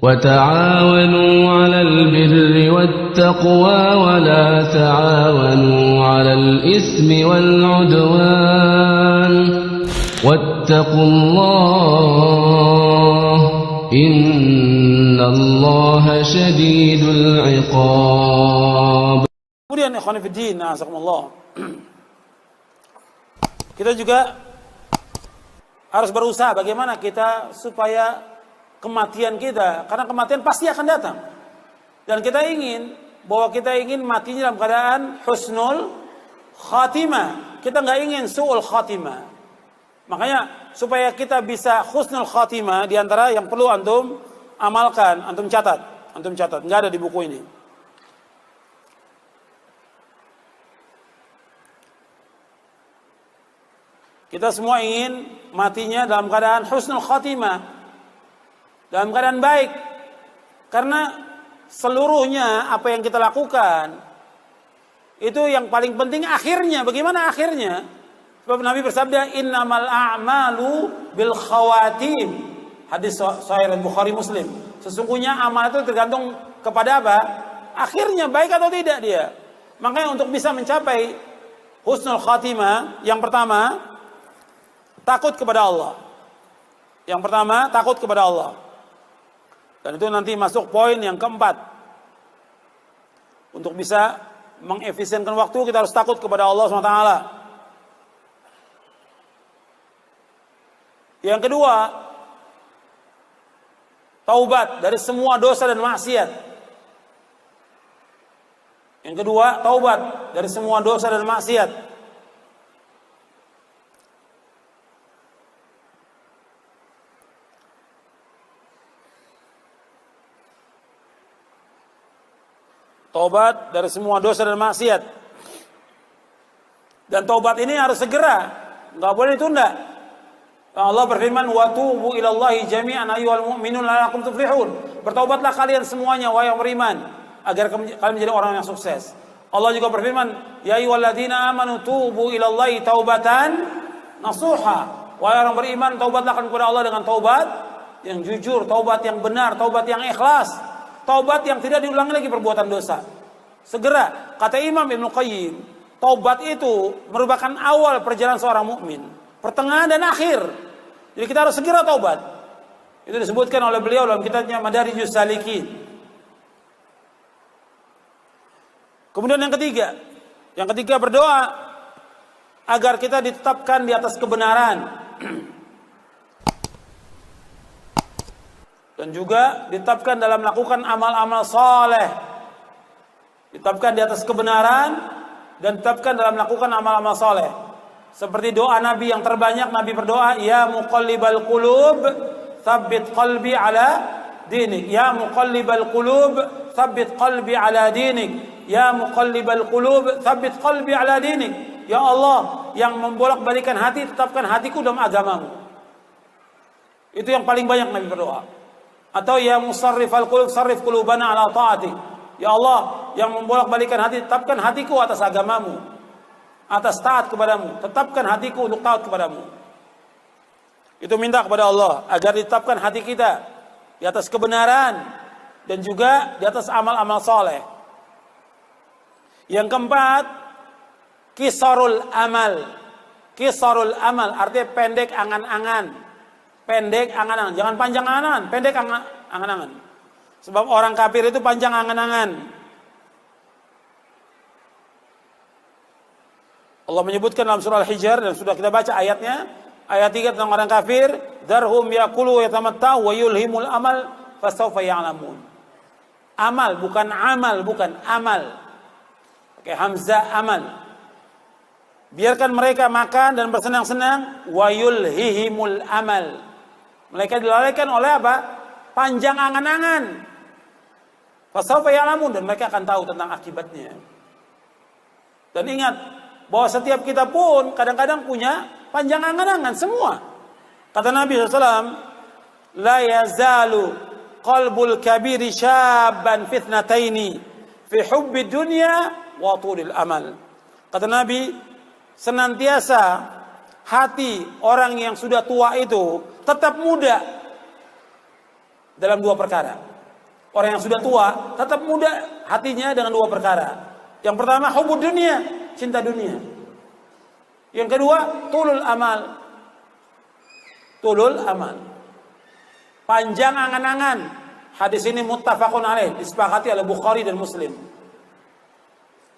وتعاونوا على البر والتقوى ولا تعاونوا على الإثم والعدوان واتقوا الله إن الله شديد العقاب. Kemudian ikhwan fillah, azakumullah, kita juga harus berusaha bagaimana kita supaya kematian kita, karena kematian pasti akan datang, dan kita ingin matinya dalam keadaan husnul khatimah. Kita nggak ingin su'ul khatimah. Makanya supaya kita bisa husnul khatimah, diantara yang perlu antum amalkan, antum catat, nggak ada di buku ini. Kita semua ingin matinya dalam keadaan husnul khatimah, dalam keadaan baik. Karena seluruhnya apa yang kita lakukan itu yang paling penting akhirnya. Bagaimana akhirnya? Sebab Nabi bersabda, innamal a'malu bil khawatim. Hadis sahih Bukhari Muslim. Sesungguhnya amal itu tergantung kepada apa? Akhirnya baik atau tidak dia. Makanya untuk bisa mencapai husnul khatimah, yang pertama takut kepada Allah. Yang pertama, takut kepada Allah. Dan itu nanti masuk poin yang keempat. Untuk bisa mengefisienkan waktu, kita harus takut kepada Allah SWT. Yang kedua, taubat dari semua dosa dan maksiat. Yang kedua, taubat dari semua dosa dan maksiat. Taubat dari semua dosa dan maksiat. Dan taubat ini harus segera, nggak boleh ditunda. Allah berfirman, wa tubu ilallahi jami'an ayyuhal mu'minun la'allakum tuflihun. Bertaubatlah kalian semuanya wahai yang beriman, agar kalian menjadi orang yang sukses. Allah juga berfirman, ya ayyuhalladzina amanu tubu ilallahi taubatan nasuha. Wahai orang beriman, taubatlah kepada Allah dengan taubat yang jujur, taubat yang benar, taubat yang ikhlas. Taubat yang tidak diulangi lagi perbuatan dosa. Segera, kata Imam Ibnu Qayyim, taubat itu merupakan awal perjalanan seorang mukmin, pertengahan dan akhir. Jadi kita harus segera taubat. Itu disebutkan oleh beliau dalam kitabnya Madarijus Salikin. Kemudian yang ketiga berdoa agar kita ditetapkan di atas kebenaran. Dan juga ditetapkan dalam melakukan amal-amal saleh. Ditetapkan di atas kebenaran dan ditetapkan dalam melakukan amal-amal saleh. Seperti doa Nabi yang terbanyak, Nabi berdoa, ya muqallibal qulub, tsabbit qalbi ala dinik. Ya muqallibal qulub, tsabbit qalbi ala dinik. Ya muqallibal qulub, tsabbit qalbi ala dinik. Ya Allah, yang membolak-balikan hati, tetapkan hatiku dalam agamamu. Itu yang paling banyak Nabi berdoa. Atau ya musarrifal qulub, sarrif qulubana ala ta'atik. Ya Allah, yang membolak-balikan hati, tetapkan hatiku atas agamamu, atas taat kepadamu. Tetapkan hatiku untuk taat kepadamu. Itu minta kepada Allah agar ditetapkan hati kita di atas kebenaran dan juga di atas amal-amal saleh. Yang keempat, kisarul amal. Kisarul amal artinya pendek angan-angan. Pendek angan-angan, jangan panjang angan-angan, pendek angan-angan. Sebab orang kafir itu panjang angan-angan. Allah menyebutkan dalam surah Al-Hijr, dan sudah kita baca ayatnya, ayat 3 tentang orang kafir, darhum yakulu yatamatta'u wa yulhimul amal fasawfa ya'lamun. Amal, bukan amal, bukan amal. Pakai hamzah amal. Biarkan mereka makan dan bersenang-senang, wa yulhihimul amal. Mereka dilalaikan oleh apa? Panjang angan-angan. Fasawfa ya'lamun, dan mereka akan tahu tentang akibatnya. Dan ingat bahwa setiap kita pun kadang-kadang punya panjang angan-angan semua. Kata Nabi SAW, la yazalu qalbul kabiri syabban fitnataini fi hubbi dunya wa tulil amal. Kata Nabi, senantiasa hati orang yang sudah tua itu tetap muda dalam dua perkara. Orang yang sudah tua tetap muda hatinya dengan dua perkara. Yang pertama hubud dunia, cinta dunia. Yang kedua tulul amal. Tulul amal. Panjang angan-angan. Hadis ini muttafaqun alaih, disepakati oleh Bukhari dan Muslim.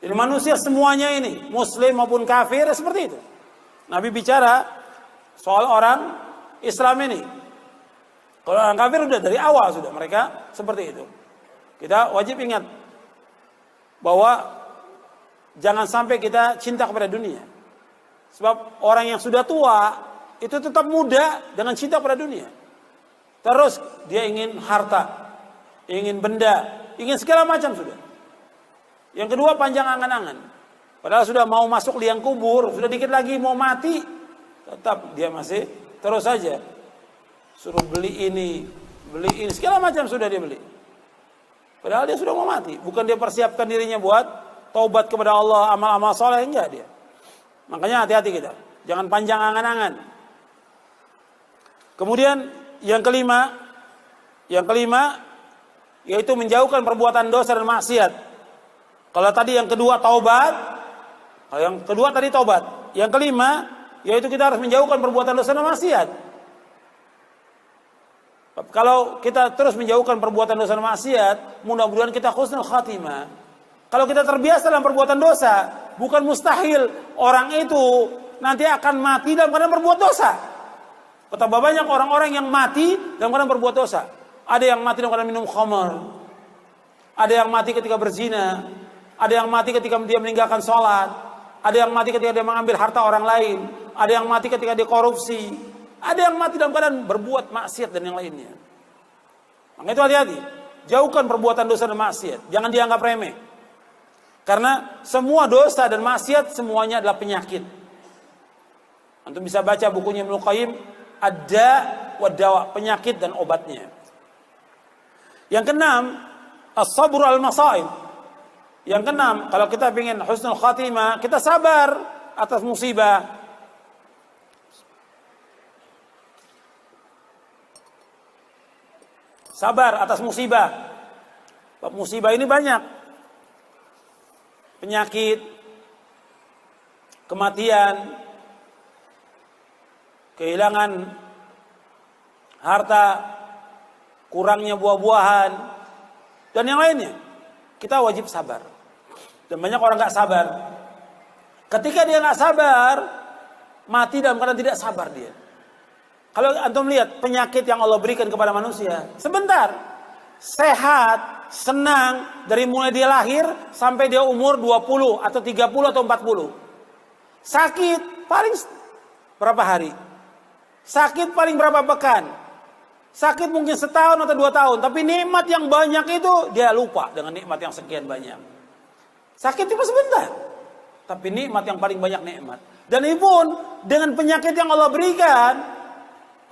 Jadi manusia semuanya ini, muslim maupun kafir, seperti itu. Nabi bicara soal orang Islam ini. Kalau orang kafir sudah dari awal sudah mereka seperti itu. Kita wajib ingat bahwa jangan sampai kita cinta kepada dunia. Sebab orang yang sudah tua itu tetap muda dengan cinta pada dunia. Terus dia ingin harta, ingin benda, ingin segala macam sudah. Yang kedua panjang angan-angan. Padahal sudah mau masuk liang kubur, sudah dikit lagi mau mati, tetap dia masih terus saja suruh beli ini, segala macam sudah dia beli. Padahal dia sudah mau mati. Bukan dia persiapkan dirinya buat taubat kepada Allah, amal-amal soleh, enggak dia. Makanya hati-hati kita, jangan panjang angan-angan. Kemudian yang kelima yaitu menjauhkan perbuatan dosa dan maksiat. Kalau tadi yang kedua taubat, kalau yang kedua tadi taubat, yang kelima yaitu kita harus menjauhkan perbuatan dosa dan maksiat. Kalau kita terus menjauhkan perbuatan dosa dan maksiat, mudah-mudahan kita husnul khatimah. Kalau kita terbiasa dalam perbuatan dosa, bukan mustahil orang itu nanti akan mati dalam keadaan berbuat dosa. Betapa banyak orang-orang yang mati dalam keadaan berbuat dosa. Ada yang mati dalam keadaan minum khamar, ada yang mati ketika berzina, ada yang mati ketika dia meninggalkan sholat, ada yang mati ketika dia mengambil harta orang lain, ada yang mati ketika dia korupsi, ada yang mati dalam keadaan berbuat maksiat dan yang lainnya. Maka itu hati-hati, jauhkan perbuatan dosa dan maksiat, jangan dianggap remeh. Karena semua dosa dan maksiat semuanya adalah penyakit. Antum bisa baca bukunya Ibnu Qayyim, Ad-Da' wa Dawa, penyakit dan obatnya. Yang keenam, as-sabru al-masaib. Yang keenam, kalau kita ingin husnul khatimah, kita sabar atas musibah. Sabar atas musibah. Musibah ini banyak. Penyakit, kematian, kehilangan harta, kurangnya buah-buahan, dan yang lainnya. Kita wajib sabar. Dan banyak orang gak sabar. Ketika dia gak sabar, mati dalam keadaan tidak sabar dia. Kalau antum lihat penyakit yang Allah berikan kepada manusia, sebentar, sehat, senang, dari mulai dia lahir sampai dia umur 20 atau 30 atau 40. Sakit paling berapa hari? Sakit paling berapa pekan? Sakit mungkin setahun atau 2 tahun, tapi nikmat yang banyak itu dia lupa dengan nikmat yang sekian banyak. Sakit cuma sebentar, tapi nikmat yang paling banyak nikmat. Dan itu pun dengan penyakit yang Allah berikan,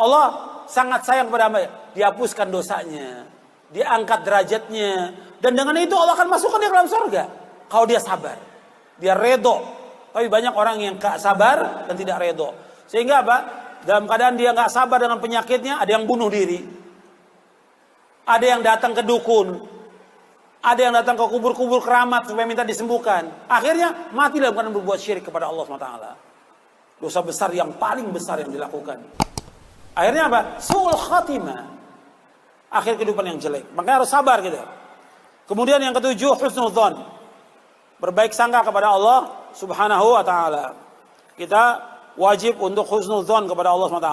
Allah sangat sayang kepada hamba, dihapuskan dosanya, diangkat derajatnya, dan dengan itu Allah akan masukkan dia ke dalam surga. Kalau dia sabar, dia redo. Tapi banyak orang yang gak sabar dan tidak redo, sehingga apa? Dalam keadaan dia gak sabar dengan penyakitnya, ada yang bunuh diri, ada yang datang ke dukun, ada yang datang ke kubur-kubur keramat supaya minta disembuhkan. Akhirnya mati dalam keadaan berbuat syirik kepada Allah SWT. Dosa besar yang paling besar yang dilakukan. Akhirnya apa? Su'ul khatimah, akhir kehidupan yang jelek. Makanya harus sabar gitu. Kemudian yang ketujuh, husnul dzan, berbaik sangka kepada Allah Subhanahu wa ta'ala. Kita wajib untuk husnul dzan kepada Allah SWT.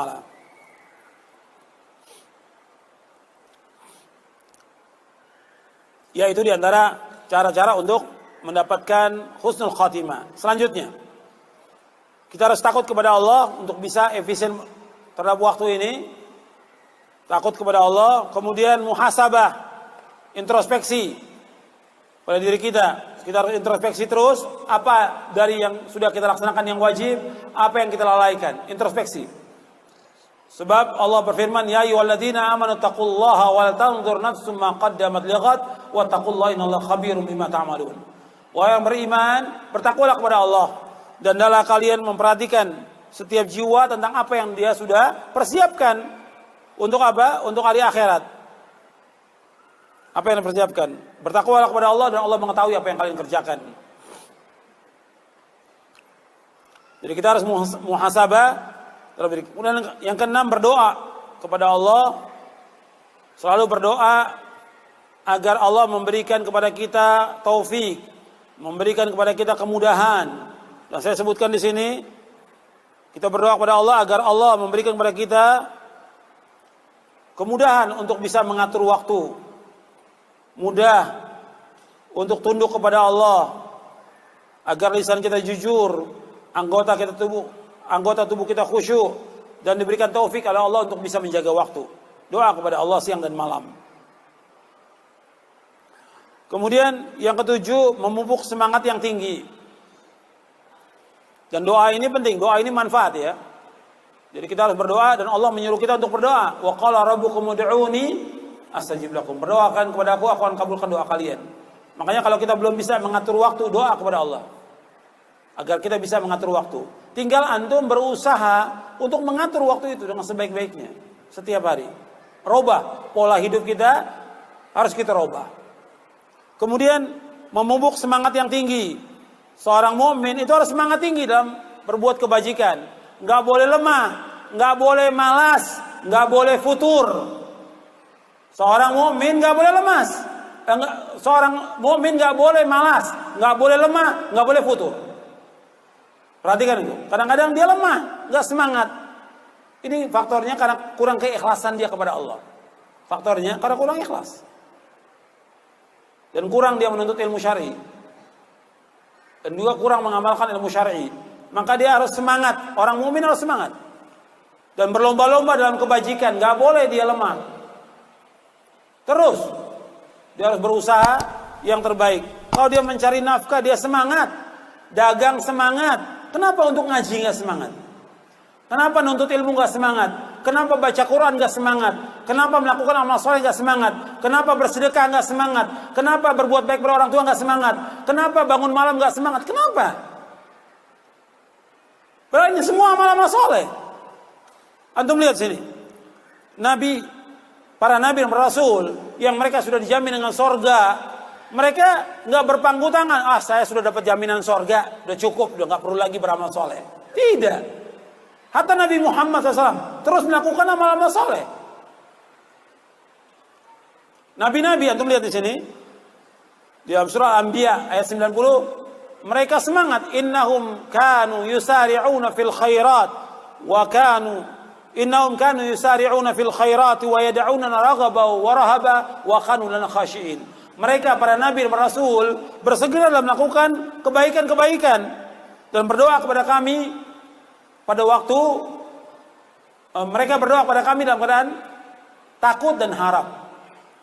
Yaitu diantara cara-cara untuk mendapatkan husnul khatimah. Selanjutnya, kita harus takut kepada Allah untuk bisa efisien terhadap waktu ini. Takut kepada Allah, kemudian muhasabah, introspeksi pada diri kita. Kita harus introspeksi terus, apa dari yang sudah kita laksanakan yang wajib, apa yang kita lalaikan, introspeksi. Sebab Allah berfirman, ya ayyuhalladzina amanu taqullaha wa la tanzur nafsum ma qaddamat lighad wa taqullaha innallaha khabirum bima ta'malun. Wahai yang beriman, bertakwalah kepada Allah dan hendaklah kalian memperhatikan setiap jiwa tentang apa yang dia sudah persiapkan untuk apa? Untuk hari akhirat. Apa yang dipersiapkan? Bertakwalah kepada Allah dan Allah mengetahui apa yang kalian kerjakan. Jadi kita harus muhasabah. Kemudian yang keenam, berdoa kepada Allah. Selalu berdoa agar Allah memberikan kepada kita taufik, memberikan kepada kita kemudahan. Dan saya sebutkan di sini, kita berdoa kepada Allah agar Allah memberikan kepada kita kemudahan untuk bisa mengatur waktu, mudah untuk tunduk kepada Allah, agar lisan kita jujur, anggota tubuh kita khusyuk, dan diberikan taufik oleh Allah untuk bisa menjaga waktu. Doa kepada Allah siang dan malam. Kemudian yang ketujuh, memupuk semangat yang tinggi. Dan doa ini penting, doa ini manfaat ya. Jadi kita harus berdoa dan Allah menyuruh kita untuk berdoa. Wa qala rabbukum ud'uni astajib lakum. Berdoakan kepada aku akan kabulkan doa kalian. Makanya kalau kita belum bisa mengatur waktu, doa kepada Allah agar kita bisa mengatur waktu. Tinggal antum berusaha untuk mengatur waktu itu dengan sebaik-baiknya setiap hari. Robah pola hidup kita, harus kita robah. Kemudian memupuk semangat yang tinggi. Seorang mukmin itu harus semangat tinggi dalam berbuat kebajikan. Nggak boleh lemah, nggak boleh malas, nggak boleh futur. Seorang mukmin nggak boleh lemas. Seorang mukmin nggak boleh malas, nggak boleh lemah, nggak boleh futur. Perhatikan itu. Kadang-kadang dia lemah, nggak semangat. Ini faktornya karena kurang keikhlasan dia kepada Allah. Faktornya karena kurang ikhlas. Dan kurang dia menuntut ilmu syar'i. Dan juga kurang mengamalkan ilmu syar'i. Maka dia harus semangat. Orang mukmin harus semangat. Dan berlomba-lomba dalam kebajikan. Gak boleh dia lemah. Terus. Dia harus berusaha yang terbaik. Kalau dia mencari nafkah, dia semangat. Dagang semangat. Kenapa untuk ngaji gak semangat? Kenapa nuntut ilmu gak semangat? Kenapa baca Quran gak semangat? Kenapa melakukan amal soleh gak semangat? Kenapa bersedekah gak semangat? Kenapa berbuat baik kepada orang tua gak semangat? Kenapa bangun malam gak semangat? Kenapa? Berarti semua amal-amal soleh. Antum lihat sini. Para nabi dan rasul yang mereka sudah dijamin dengan sorga, mereka gak berpangku tangan. Saya sudah dapat jaminan sorga, udah cukup, udah gak perlu lagi beramal soleh. Tidak. Hatta Nabi Muhammad SAW terus melakukan amal-amal soleh. Nabi-nabi, antum lihat di sini di dalam surah Al-Anbiya ayat 90, mereka semangat. Innahum kanu yusari'una fil khairat wa yad'una raghaba wa rahaba wa kanu lana khashi'in. Mereka para nabi dan rasul bersegera dalam melakukan kebaikan-kebaikan dan berdoa kepada kami. Pada waktu mereka berdoa kepada kami dalam keadaan takut dan harap.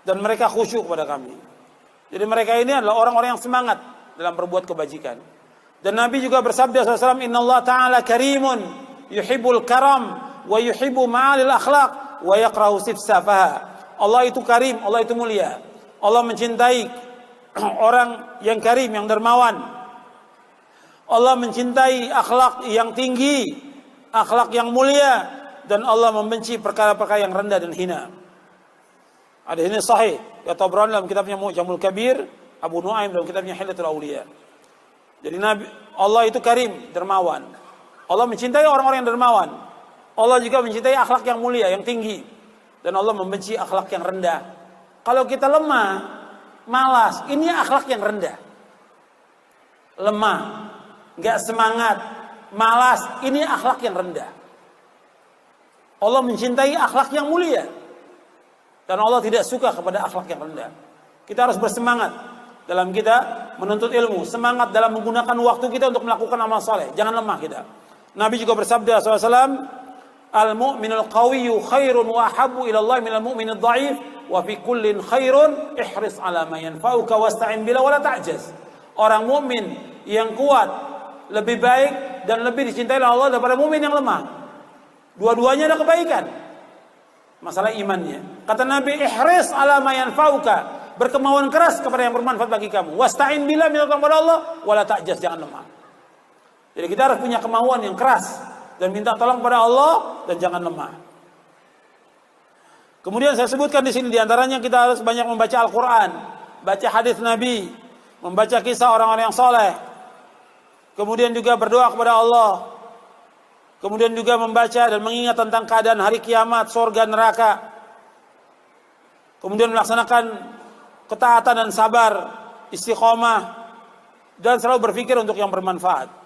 Dan mereka khusyuk kepada kami. Jadi mereka ini adalah orang-orang yang semangat dalam berbuat kebajikan. Dan Nabi juga bersabda SAW, Inna Allah Ta'ala karimun yuhibbul karam wa yuhibbu ma'alil akhlaq wa yakrahu sifsafaha. Allah itu karim, Allah itu mulia. Allah mencintai orang yang karim, yang dermawan. Allah mencintai akhlak yang tinggi, akhlak yang mulia, dan Allah membenci perkara-perkara yang rendah dan hina. Ada ini sahih ya Tabrani dalam kitabnya Mu'jamul Kabir, Abu Nuaim dalam kitabnya Hilyatul Auliya. Jadi Allah itu karim, dermawan. Allah mencintai orang-orang yang dermawan. Allah juga mencintai akhlak yang mulia, yang tinggi, dan Allah membenci akhlak yang rendah. Kalau kita lemah, malas, ini akhlak yang rendah. Lemah, nggak semangat, malas, ini akhlak yang rendah. Allah mencintai akhlak yang mulia. Dan Allah tidak suka kepada akhlak yang rendah. Kita harus bersemangat dalam kita menuntut ilmu. Semangat dalam menggunakan waktu kita untuk melakukan amal soleh. Jangan lemah kita. Nabi juga bersabda SAW, Al-mu'minul qawiyyu khairun wa ahabbu ilallah minal mu'minid dha'if wa fi kullin khairun ihris ala ma yanfa'uka wasta'in bila wala ta'jaz. Orang mukmin yang kuat lebih baik dan lebih dicintai oleh Allah daripada mukmin yang lemah. Dua-duanya ada kebaikan. Masalah imannya. Kata Nabi, ihris ala ma yanfa'uka. Berkemauan keras kepada yang bermanfaat bagi kamu. Wasta'in billah, minta tolong kepada Allah, wala ta'jaz, jangan lemah. Jadi kita harus punya kemauan yang keras dan minta tolong kepada Allah dan jangan lemah. Kemudian saya sebutkan di sini diantaranya kita harus banyak membaca Al-Quran, baca hadis Nabi, membaca kisah orang-orang yang soleh. Kemudian juga berdoa kepada Allah. Kemudian juga membaca dan mengingat tentang keadaan hari kiamat, surga, neraka. Kemudian melaksanakan ketaatan dan sabar, istiqomah, dan selalu berpikir untuk yang bermanfaat.